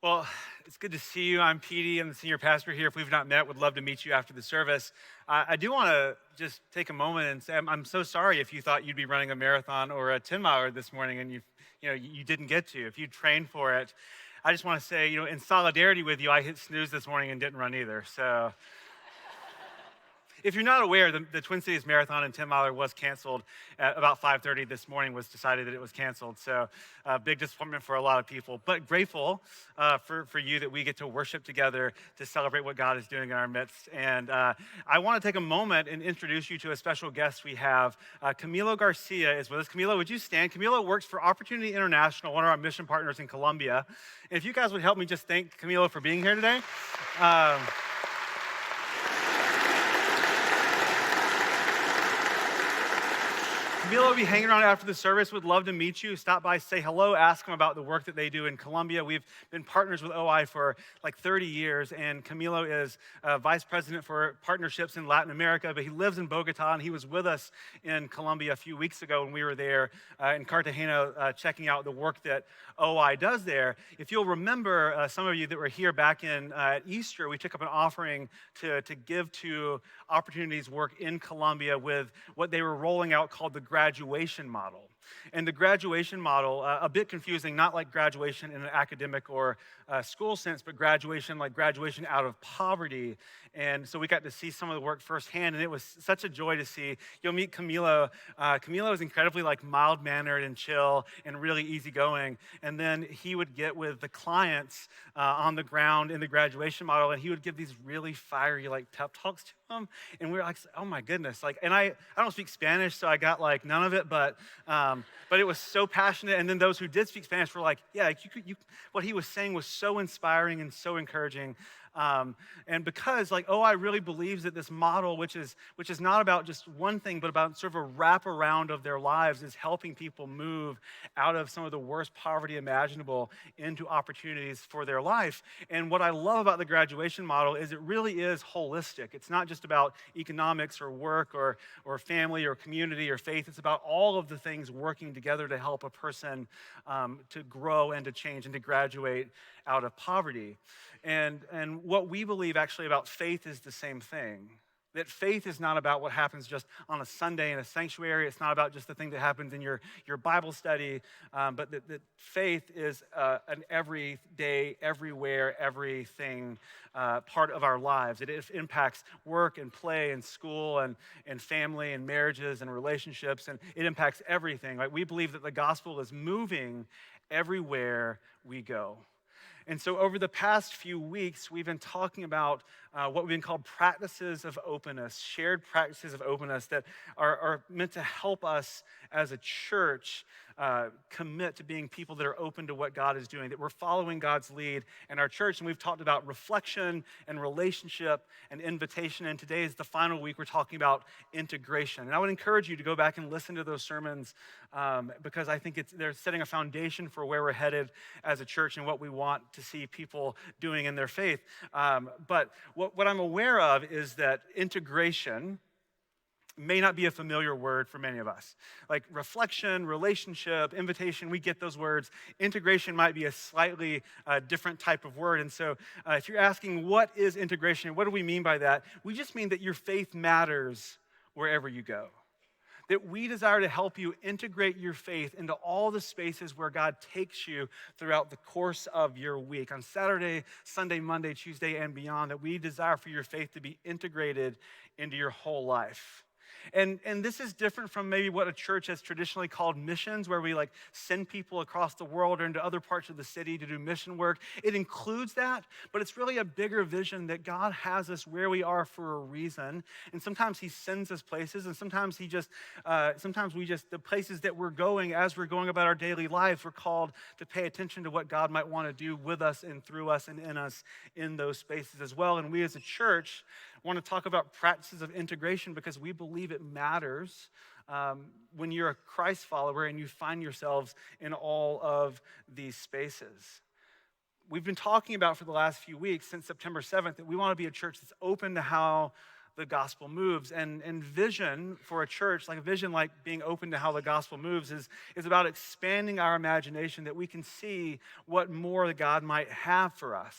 Well, it's good to see you. I'm Petey. I'm the senior pastor here. If we've not met, would love to meet you after the service. I do want to just take a moment and say I'm so sorry if you thought you'd be running a marathon or a 10 miler this morning and you didn't get to. If you trained for it, I just want to say, in solidarity with you, I hit snooze this morning and didn't run either. So if you're not aware, the Twin Cities Marathon and 10 miler was canceled at about 5:30 this morning. Was decided that it was canceled. So big disappointment for a lot of people, but grateful for you that we get to worship together to celebrate what God is doing in our midst. And I want to take a moment and introduce you to a special guest we have. Camilo Garcia is with us. Camilo, would you stand? Camilo works for Opportunity International, one of our mission partners in Colombia. And if you guys would help me just thank Camilo for being here today. Um, Camilo will be hanging around after the service. Would love to meet you. Stop by, say hello, ask them about the work that they do in Colombia. We've been partners with OI for like 30 years, and Camilo is vice president for partnerships in Latin America, but he lives in Bogota, and he was with us in Colombia a few weeks ago when we were there in Cartagena checking out the work that OI does there. If you'll remember, some of you that were here back in at Easter, we took up an offering to give to Opportunities work in Colombia with what they were rolling out called the graduation model. And the graduation model, a bit confusing, not like graduation in an academic or school sense, but graduation like graduation out of poverty. And so we got to see some of the work firsthand, and it was such a joy to see. You'll meet Camilo. Camilo is incredibly like mild-mannered and chill and really easygoing. And then he would get with the clients on the ground in the graduation model, and he would give these really fiery like pep talks to them. And we were like, oh my goodness. Like, and I don't speak Spanish, so I got like none of it, but it was so passionate. And then those who did speak Spanish were like, yeah, what he was saying was so inspiring and so encouraging. And because I really believes that this model, which is not about just one thing, but about sort of a wraparound of their lives, is helping people move out of some of the worst poverty imaginable into opportunities for their life. And what I love about the graduation model is it really is holistic. It's not just about economics or work or family or community or faith. It's about all of the things working together to help a person to grow and to change and to graduate out of poverty. And what we believe actually about faith is the same thing. That faith is not about what happens just on a Sunday in a sanctuary. It's not about just the thing that happens in your Bible study, but that faith is an everyday, everywhere, everything part of our lives. It impacts work and play and school and family and marriages and relationships, and it impacts everything. Right? We believe that the gospel is moving everywhere we go. And so over the past few weeks, we've been talking about what we've been called practices of openness, shared practices of openness that are meant to help us as a church commit to being people that are open to what God is doing, that we're following God's lead in our church. And we've talked about reflection and relationship and invitation. And today is the final week we're talking about integration. And I would encourage you to go back and listen to those sermons because I think they're setting a foundation for where we're headed as a church and what we want to see people doing in their faith. But what I'm aware of is that integration may not be a familiar word for many of us. Like reflection, relationship, invitation, we get those words. Integration might be a slightly different type of word. And so if you're asking what is integration, what do we mean by that? We just mean that your faith matters wherever you go. That we desire to help you integrate your faith into all the spaces where God takes you throughout the course of your week. On Saturday, Sunday, Monday, Tuesday, and beyond, that we desire for your faith to be integrated into your whole life. And this is different from maybe what a church has traditionally called missions, where we send people across the world or into other parts of the city to do mission work. It includes that, but it's really a bigger vision that God has us where we are for a reason. And sometimes he sends us places, and sometimes the places that we're going as we're going about our daily lives, we're called to pay attention to what God might want to do with us and through us and in us in those spaces as well. And we as a church want to talk about practices of integration because we believe it matters when you're a Christ follower and you find yourselves in all of these spaces. We've been talking about for the last few weeks, since September 7th, that we want to be a church that's open to how the gospel moves. And vision for a church, like a vision like being open to how the gospel moves, is about expanding our imagination that we can see what more God might have for us.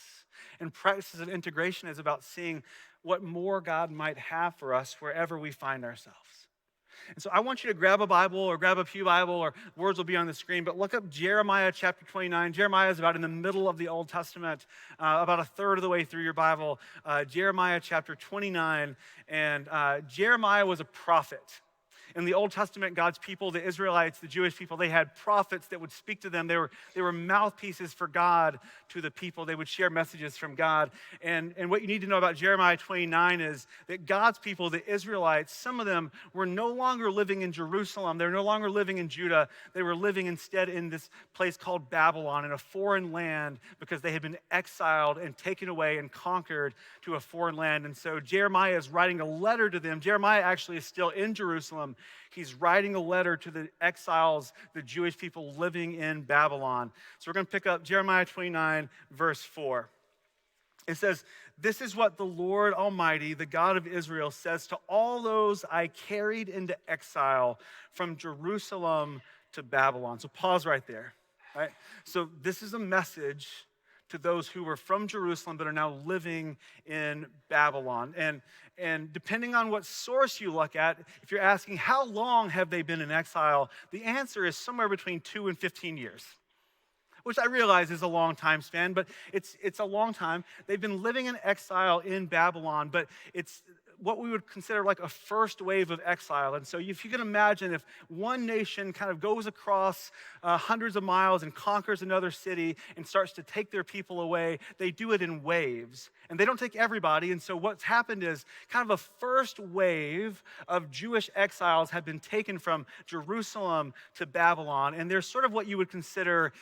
And practices of integration is about seeing what more God might have for us wherever we find ourselves. And so I want you to grab a Bible or grab a Pew Bible, or words will be on the screen, but look up Jeremiah chapter 29. Jeremiah is about in the middle of the Old Testament, about a third of the way through your Bible. Jeremiah chapter 29, and Jeremiah was a prophet. In the Old Testament, God's people, the Israelites, the Jewish people, they had prophets that would speak to them. They were mouthpieces for God to the people. They would share messages from God. And what you need to know about Jeremiah 29 is that God's people, the Israelites, some of them were no longer living in Jerusalem. They were no longer living in Judah. They were living instead in this place called Babylon, in a foreign land, because they had been exiled and taken away and conquered to a foreign land. And so Jeremiah is writing a letter to them. Jeremiah actually is still in Jerusalem. He's writing a letter to the exiles, the Jewish people living in Babylon. So we're going to pick up Jeremiah 29, verse 4. It says, "This is what the Lord Almighty, the God of Israel, says to all those I carried into exile from Jerusalem to Babylon." So pause right there. Right? So this is a message to those who were from Jerusalem but are now living in Babylon. And depending on what source you look at, if you're asking how long have they been in exile, the answer is somewhere between 2 and 15 years, which I realize is a long time span, but it's a long time. They've been living in exile in Babylon, but it's what we would consider like a first wave of exile. And so if you can imagine, if one nation kind of goes across hundreds of miles and conquers another city and starts to take their people away, they do it in waves. And they don't take everybody. And so what's happened is kind of a first wave of Jewish exiles have been taken from Jerusalem to Babylon. And they're sort of what you would consider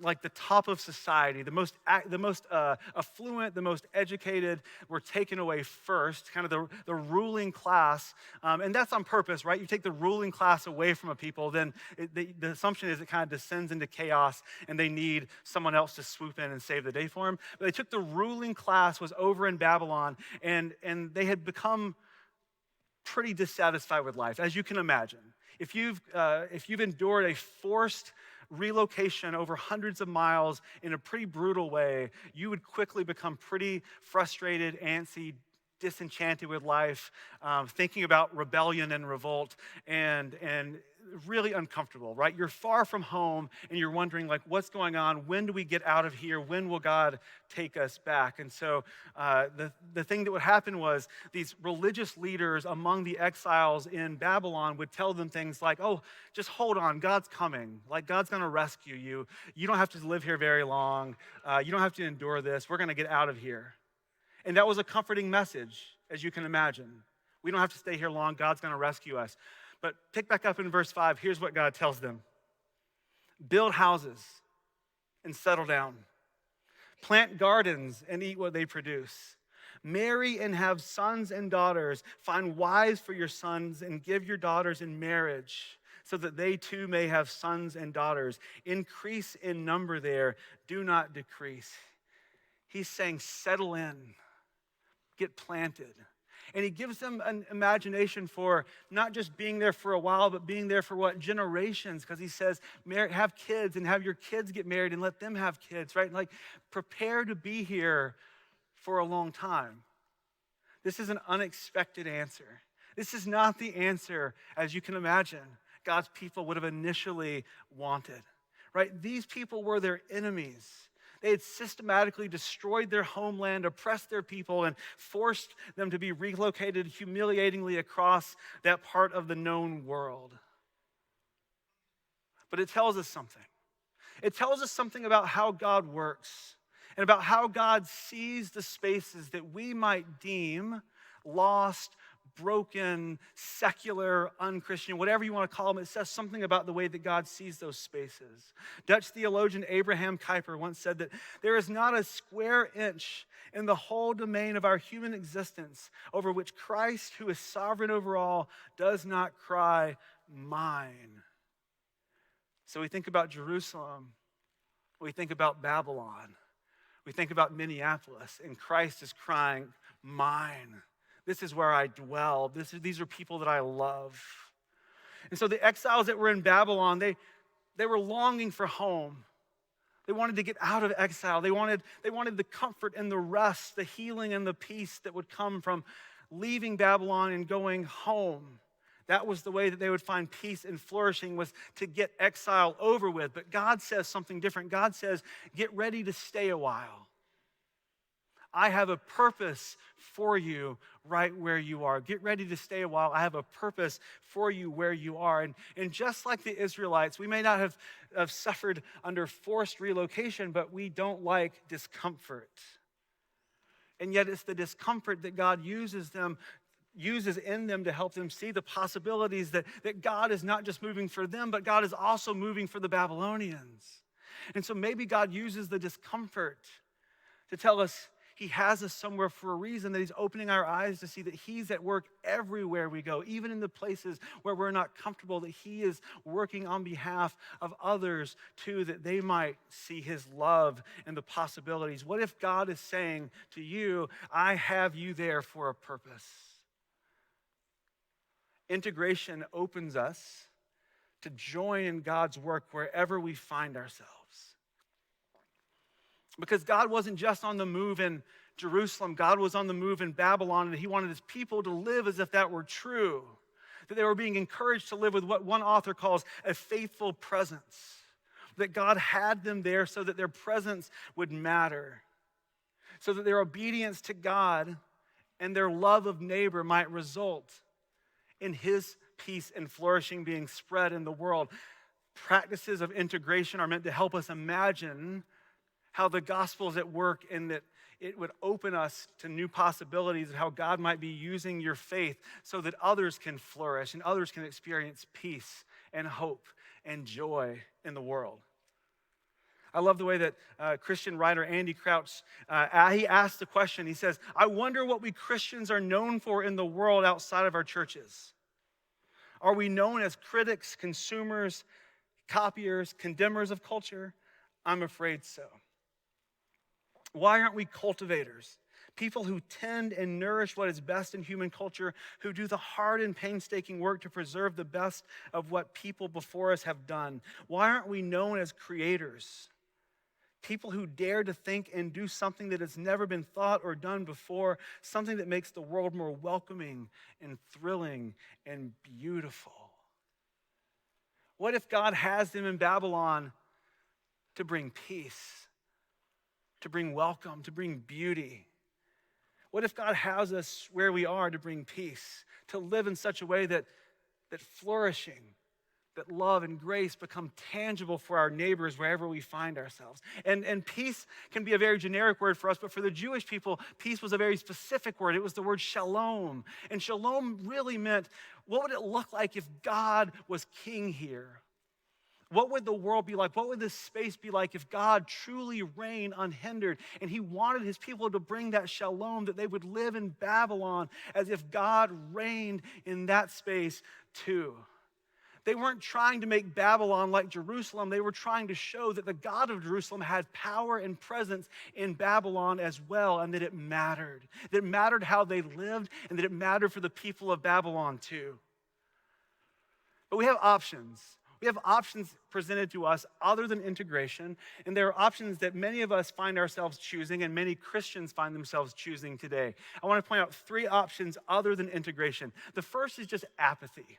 like the top of society, the most affluent, the most educated were taken away first, kind of the ruling class. And that's on purpose, right? You take the ruling class away from a people, then the assumption is it kind of descends into chaos and they need someone else to swoop in and save the day for them. But they took the ruling class, was over in Babylon, and they had become pretty dissatisfied with life, as you can imagine. If you've endured a forced relocation over hundreds of miles in a pretty brutal way, you would quickly become pretty frustrated, antsy, disenchanted with life, thinking about rebellion and revolt, and really uncomfortable, right? You're far from home and you're wondering, like, what's going on? When do we get out of here? When will God take us back? And so the thing that would happen was these religious leaders among the exiles in Babylon would tell them things like, oh, just hold on, God's coming. Like, God's going to rescue you. You don't have to live here very long. You don't have to endure this. We're going to get out of here. And that was a comforting message, as you can imagine. We don't have to stay here long. God's going to rescue us. But pick back up in verse 5. Here's what God tells them. Build houses and settle down. Plant gardens and eat what they produce. Marry and have sons and daughters. Find wives for your sons and give your daughters in marriage so that they too may have sons and daughters. Increase in number there. Do not decrease. He's saying settle in. Get planted. And he gives them an imagination for not just being there for a while, but being there for what? Generations. Because he says, have kids and have your kids get married and let them have kids, right? Like, prepare to be here for a long time. This is an unexpected answer. This is not the answer, as you can imagine, God's people would have initially wanted, right? These people were their enemies. They had systematically destroyed their homeland, oppressed their people, and forced them to be relocated humiliatingly across that part of the known world. But it tells us something. It tells us something about how God works and about how God sees the spaces that we might deem lost, broken, secular, unchristian, whatever you want to call them. It says something about the way that God sees those spaces. Dutch theologian Abraham Kuyper once said that there is not a square inch in the whole domain of our human existence over which Christ, who is sovereign over all, does not cry, mine. So we think about Jerusalem, we think about Babylon, we think about Minneapolis, and Christ is crying, mine. This is where I dwell. These are people that I love. And so the exiles that were in Babylon, they were longing for home. They wanted to get out of exile. They wanted the comfort and the rest, the healing and the peace that would come from leaving Babylon and going home. That was the way that they would find peace and flourishing, was to get exile over with. But God says something different. God says, get ready to stay a while. I have a purpose for you right where you are. Get ready to stay a while. I have a purpose for you where you are. And just like the Israelites, we may not have suffered under forced relocation, but we don't like discomfort. And yet it's the discomfort that God uses in them to help them see the possibilities that God is not just moving for them, but God is also moving for the Babylonians. And so maybe God uses the discomfort to tell us He has us somewhere for a reason, that He's opening our eyes to see that He's at work everywhere we go, even in the places where we're not comfortable, that He is working on behalf of others too, that they might see His love and the possibilities. What if God is saying to you, I have you there for a purpose? Integration opens us to join in God's work wherever we find ourselves. Because God wasn't just on the move in Jerusalem, God was on the move in Babylon, and He wanted His people to live as if that were true. That they were being encouraged to live with what one author calls a faithful presence. That God had them there so that their presence would matter. So that their obedience to God and their love of neighbor might result in His peace and flourishing being spread in the world. Practices of integration are meant to help us imagine how the gospel is at work, and that it would open us to new possibilities of how God might be using your faith so that others can flourish and others can experience peace and hope and joy in the world. I love the way that Christian writer Andy Crouch, he asked the question. He says, I wonder what we Christians are known for in the world outside of our churches. Are we known as critics, consumers, copiers, condemners of culture? I'm afraid so. Why aren't we cultivators? People who tend and nourish what is best in human culture, who do the hard and painstaking work to preserve the best of what people before us have done. Why aren't we known as creators? People who dare to think and do something that has never been thought or done before, something that makes the world more welcoming and thrilling and beautiful. What if God has them in Babylon to bring peace, to bring welcome, to bring beauty? What if God has us where we are to bring peace, to live in such a way that flourishing, that love and grace become tangible for our neighbors wherever we find ourselves? And peace can be a very generic word for us, but for the Jewish people, peace was a very specific word. It was the word shalom. And shalom really meant, what would it look like if God was king here? What would the world be like? What would this space be like if God truly reigned unhindered? And He wanted His people to bring that shalom, that they would live in Babylon as if God reigned in that space too. They weren't trying to make Babylon like Jerusalem. They were trying to show that the God of Jerusalem had power and presence in Babylon as well, and that it mattered. That it mattered how they lived, and that it mattered for the people of Babylon too. But we have options. We have options presented to us other than integration, and there are options that many of us find ourselves choosing, and many Christians find themselves choosing today. I want to point out 3 options other than integration. The first is just apathy.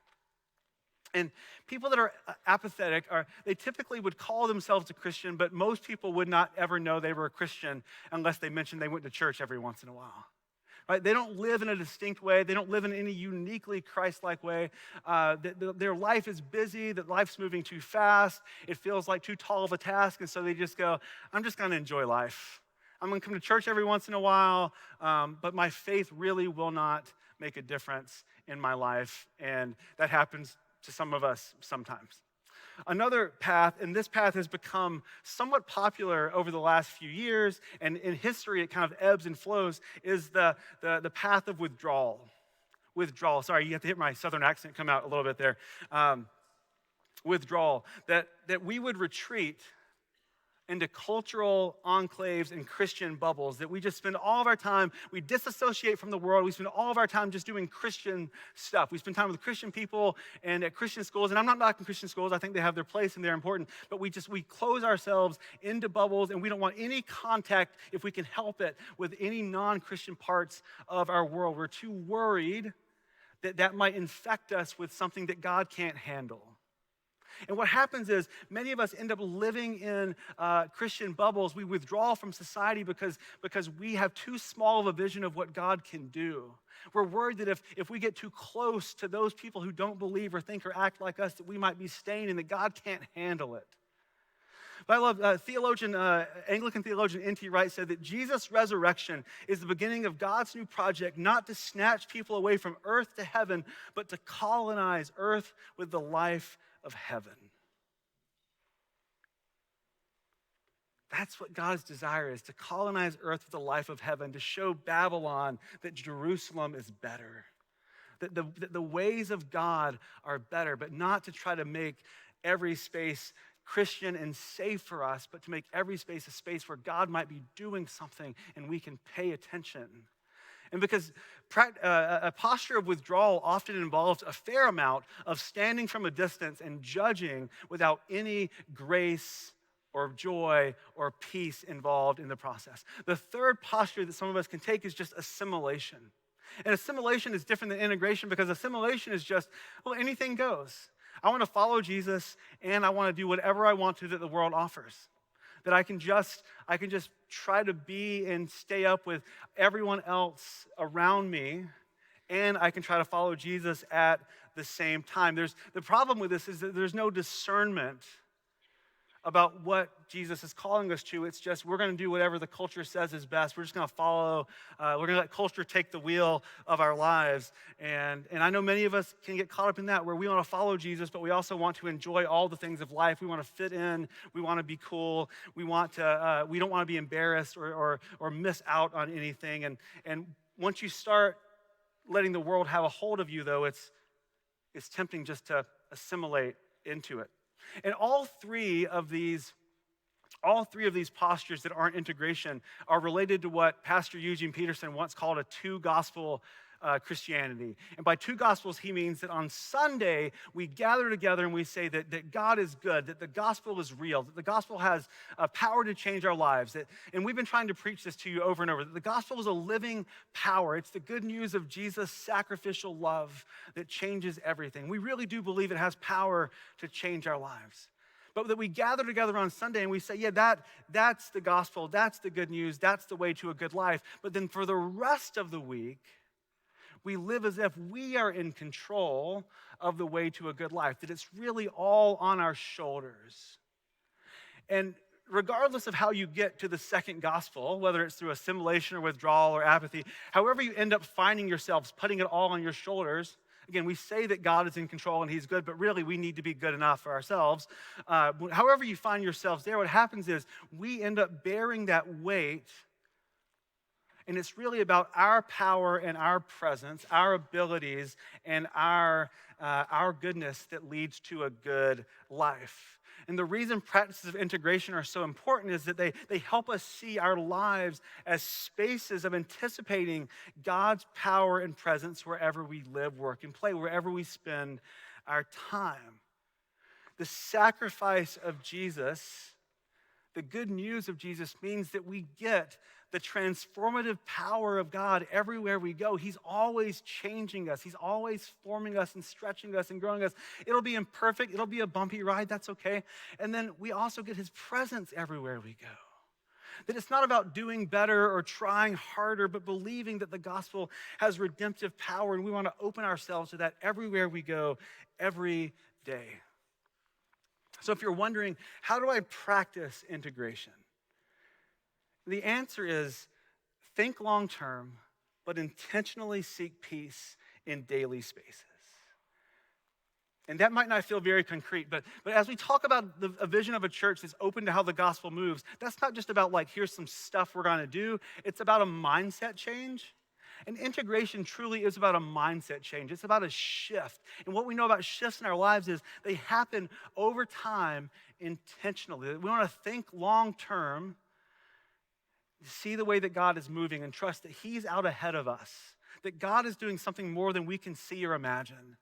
And people that are apathetic, they typically would call themselves a Christian, but most people would not ever know they were a Christian unless they mentioned they went to church every once in a while. Right? They don't live in a distinct way. They don't live in any uniquely Christ-like way. Their life is busy. That life's moving too fast. It feels like too tall of a task. And so they just go, I'm just going to enjoy life. I'm going to come to church every once in a while, but my faith really will not make a difference in my life. And that happens to some of us sometimes. Another path, and this path has become somewhat popular over the last few years, and in history it kind of ebbs and flows, is the path of withdrawal. Withdrawal. Sorry, you have to hit my southern accent come out a little bit there. Withdrawal. That we would retreat into cultural enclaves and Christian bubbles, that we just spend all of our time, we disassociate from the world, we spend all of our time just doing Christian stuff. We spend time with Christian people and at Christian schools, and I'm not knocking Christian schools, I think they have their place and they're important, but we close ourselves into bubbles, and we don't want any contact, if we can help it, with any non-Christian parts of our world. We're too worried that might infect us with something that God can't handle. And what happens is many of us end up living in Christian bubbles. We withdraw from society because we have too small of a vision of what God can do. We're worried that if we get too close to those people who don't believe or think or act like us, that we might be stained and that God can't handle it. But I love Anglican theologian N.T. Wright said that Jesus' resurrection is the beginning of God's new project, not to snatch people away from earth to heaven, but to colonize earth with the life of heaven. That's what God's desire is, to colonize earth with the life of heaven, to show Babylon that Jerusalem is better, that the ways of God are better, but not to try to make every space Christian and safe for us, but to make every space a space where God might be doing something and we can pay attention. And because a posture of withdrawal often involves a fair amount of standing from a distance and judging without any grace or joy or peace involved in the process. The third posture that some of us can take is just assimilation. And assimilation is different than integration, because assimilation is just, well, anything goes. I want to follow Jesus, and I want to do whatever I want to that the world offers. That I can just try to be and stay up with everyone else around me, and I can try to follow Jesus at the same time. The problem with this is that there's no discernment about what Jesus is calling us to. It's just, we're going to do whatever the culture says is best. We're just going to follow, we're going to let culture take the wheel of our lives. And I know many of us can get caught up in that, where we want to follow Jesus, but we also want to enjoy all the things of life. We want to fit in. We want to be cool. We don't want to be embarrassed or miss out on anything. And once you start letting the world have a hold of you, though, it's tempting just to assimilate into it. And all three of these postures that aren't integration are related to what Pastor Eugene Peterson once called a two-gospel Christianity. And by two gospels, he means that on Sunday, we gather together and we say that God is good, that the gospel is real, that the gospel has power to change our lives. And we've been trying to preach this to you over and over, that the gospel is a living power. It's the good news of Jesus' sacrificial love that changes everything. We really do believe it has power to change our lives. But that we gather together on Sunday and we say, yeah, that's the gospel, that's the good news, that's the way to a good life. But then for the rest of the week, we live as if we are in control of the way to a good life, that it's really all on our shoulders. And regardless of how you get to the second gospel, whether it's through assimilation or withdrawal or apathy, however you end up finding yourselves putting it all on your shoulders, again, we say that God is in control and he's good, but really we need to be good enough for ourselves. However you find yourselves there, what happens is we end up bearing that weight. And it's really about our power and our presence, our abilities, and our goodness that leads to a good life. And the reason practices of integration are so important is that they help us see our lives as spaces of anticipating God's power and presence wherever we live, work, and play, wherever we spend our time. The sacrifice of Jesus, the good news of Jesus, means that we get the transformative power of God everywhere we go. He's always changing us. He's always forming us and stretching us and growing us. It'll be imperfect. It'll be a bumpy ride. That's okay. And then we also get his presence everywhere we go. That it's not about doing better or trying harder, but believing that the gospel has redemptive power, and we want to open ourselves to that everywhere we go, every day. So if you're wondering, how do I practice integration? The answer is think long term, but intentionally seek peace in daily spaces. And that might not feel very concrete, but as we talk about a vision of a church that's open to how the gospel moves, that's not just about like, here's some stuff we're going to do. It's about a mindset change. And integration truly is about a mindset change. It's about a shift. And what we know about shifts in our lives is they happen over time intentionally. We want to think long term, see the way that God is moving, and trust that He's out ahead of us, that God is doing something more than we can see or imagine.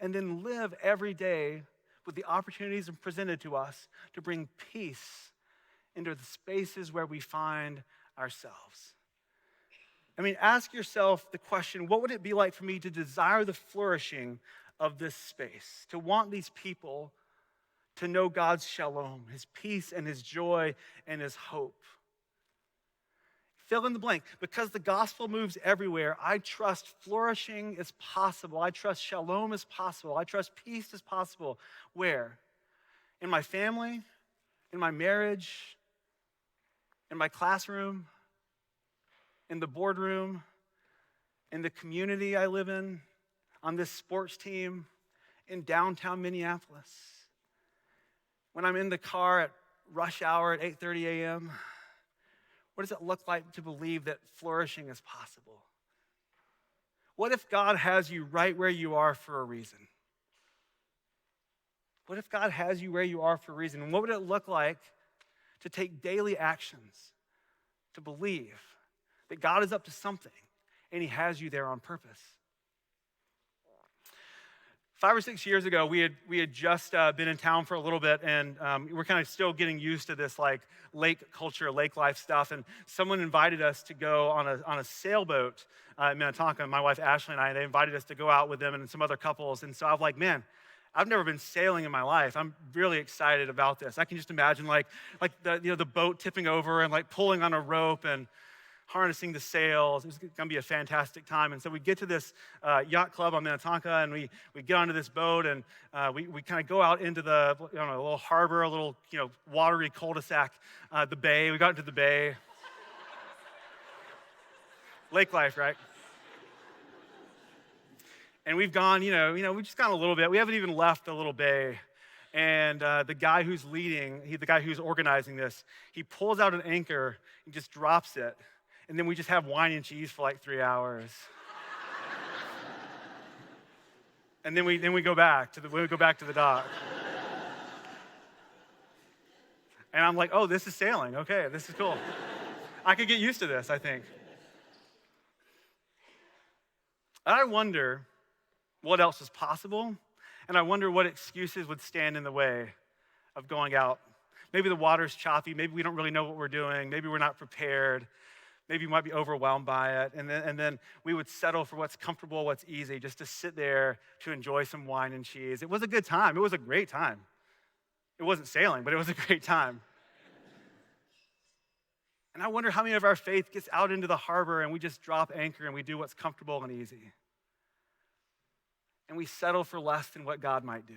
And then live every day with the opportunities presented to us to bring peace into the spaces where we find ourselves. I mean, ask yourself the question, what would it be like for me to desire the flourishing of this space, to want these people to know God's shalom, His peace and His joy and His hope? Fill in the blank. Because the gospel moves everywhere, I trust flourishing is possible. I trust shalom is possible. I trust peace is possible. Where? In my family, in my marriage, in my classroom, in the boardroom, in the community I live in, on this sports team, in downtown Minneapolis. When I'm in the car at rush hour at 8:30 a.m., what does it look like to believe that flourishing is possible? What if God has you right where you are for a reason? What if God has you where you are for a reason? And what would it look like to take daily actions to believe that God is up to something and He has you there on purpose? 5 or 6 years ago, we had just been in town for a little bit, and we're kind of still getting used to this like lake culture, lake life stuff. And someone invited us to go on a sailboat in Minnetonka. My wife Ashley and I, they invited us to go out with them and some other couples. And so I was like, man, I've never been sailing in my life. I'm really excited about this. I can just imagine like the boat tipping over and like pulling on a rope and harnessing the sails. It's gonna be a fantastic time. And so we get to this yacht club on Minnetonka, and we get onto this boat, and we kind of go out into the a little harbor, a little watery cul-de-sac, the bay. We got into the bay. Lake life, right? And we've gone, we've just gone a little bit. We haven't even left the little bay. And the guy who's leading, the guy who's organizing this, he pulls out an anchor and just drops it. And then we just have wine and cheese for like 3 hours. And then we go back to the dock. And I'm like, oh, this is sailing. Okay, this is cool. I could get used to this, I think. I wonder what else is possible, and I wonder what excuses would stand in the way of going out. Maybe the water's choppy. Maybe we don't really know what we're doing. Maybe we're not prepared. Maybe you might be overwhelmed by it. And then we would settle for what's comfortable, what's easy, just to sit there to enjoy some wine and cheese. It was a good time. It was a great time. It wasn't sailing, but it was a great time. And I wonder how many of our faith gets out into the harbor and we just drop anchor and we do what's comfortable and easy. And we settle for less than what God might do.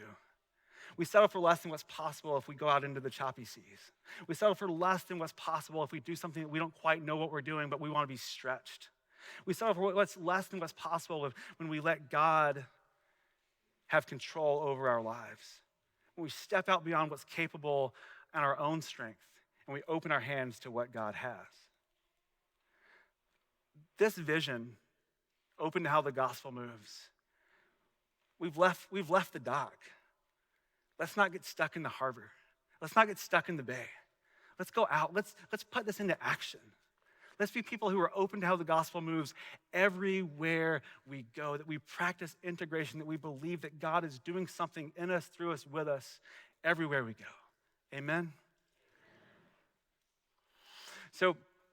We settle for less than what's possible if we go out into the choppy seas. We settle for less than what's possible if we do something that we don't quite know what we're doing, but we want to be stretched. We settle for what's less than what's possible when we let God have control over our lives. When we step out beyond what's capable and our own strength, and we open our hands to what God has. This vision, open to how the gospel moves. We've left the dock. Let's not get stuck in the harbor. Let's not get stuck in the bay. Let's go out. Let's put this into action. Let's be people who are open to how the gospel moves everywhere we go, that we practice integration, that we believe that God is doing something in us, through us, with us, everywhere we go. Amen? So